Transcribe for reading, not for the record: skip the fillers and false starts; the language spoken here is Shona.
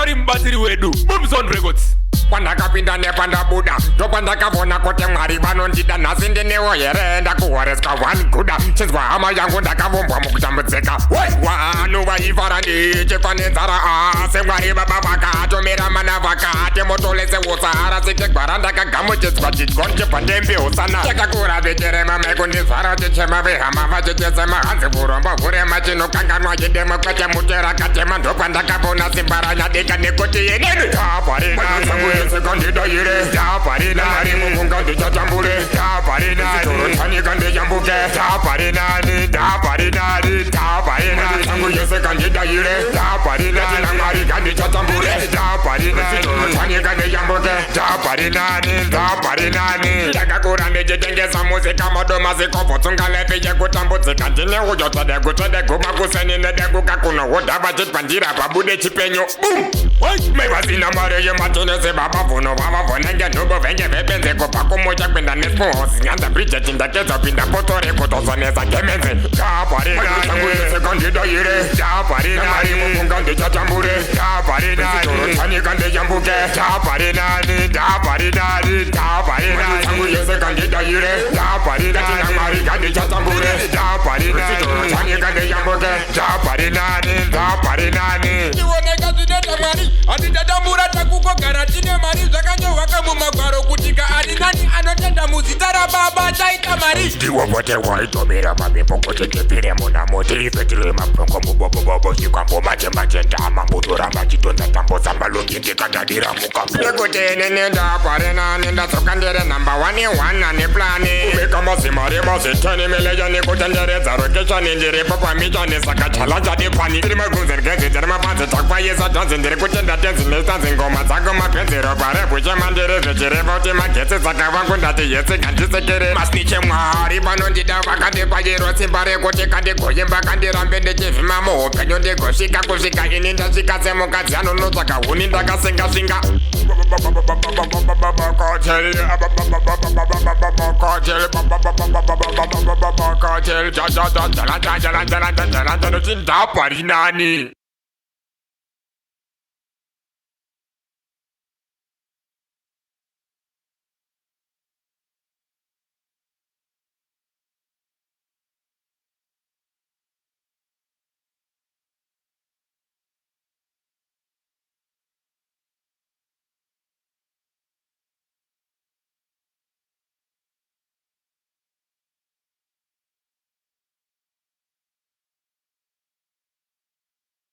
uri mubatsiri wedu Boomzone Records. Pandakapinda nepandabuda ndopandakavona kuti Mwari vanondida nhasi ndinewo here ndakuhoreswa vanguda chinzwa hama yangu ndakavombwa mukutambudzika vanhu vaifara ndichifa nenzara asi Mwari baba vakatomera mana vakati motolese usahara sikegwara ndakagamuchidzwa chidyo ndichibva ndembeusana chakakura vichirema mekundizvara chichema vehama vachitesema hanzi vurombo vurema chinokanganwa chidemo kwete mutera katema ndopandakavona simba ranyadika nekuti yenini Sekandida yire Ndaparinani mukunga ndichatambure Ndaparinani torotanika ndichambuke Ndaparinani Ndaparinani Ndaparinani sangu yesekandida yire Ndaparinani namarika ndichatambure Ndaparinani torotanika ndichambuke Ndaparinani Ndaparinani ndakakura ndichitengesa muzika modoma zikobvutsunga lepi yekutambudzika ndine uyo tode kuba kuseni nedekuka kunohodha vachitwandira pabude chipenyo mevasina mari yematenese baba vuno vava vonenge nhubo venge vebenze kubva kumucha kwenda nespohosi nyanza bridge chindakeza pinda potore kutozonesa gemenze Ndaparinani yire Ndaparinani mukunga ndichatambure Ndaparinani torotanika ndichambuke Ndaparinani Ndaparinani Ndaparinani sangu yese kandida yire Ndaparinani namarika ndichatambure Ndaparinani torotanika ndichambuke Ndaparinani Ndaparinani Ndioneka zineta Mwari atitadambura takukogara tine mari zvakanyorwa mumagwaro kutika ani nani anotenda muzita rababa taita mari ndiwo vote waitomera mabepo kuti tipire muna moti ife tiri mapongo mubobobobo chikwambomachemachentama mutoramba chitonza tamboza malongi ndikadadira mukaekuti inini Ndaparinani ndatsoka ndiri namba 1 ane plani kubika mazimari maziteni mileyoni kutenderedza rokeshani ndiripo pamichani saka chalanja dipani iri magunzi ngezi dziri mapanzi takwaisa dhanzi ndiri kutenda tenzi nesanzi ngoma dzako mapenzero parebuchema ndiri zvichiripo kuti magetsi dzaka vangu ndati yese kandisekere masniche Mwari vanondida vakandipa jero simba rekuti kandigoyimba kandirambe ndichivhima muhupenyu ndigosvika kusvika ini ndasvika semukadzi anonotsvaka huni ndakasingasvinga Ndaparinani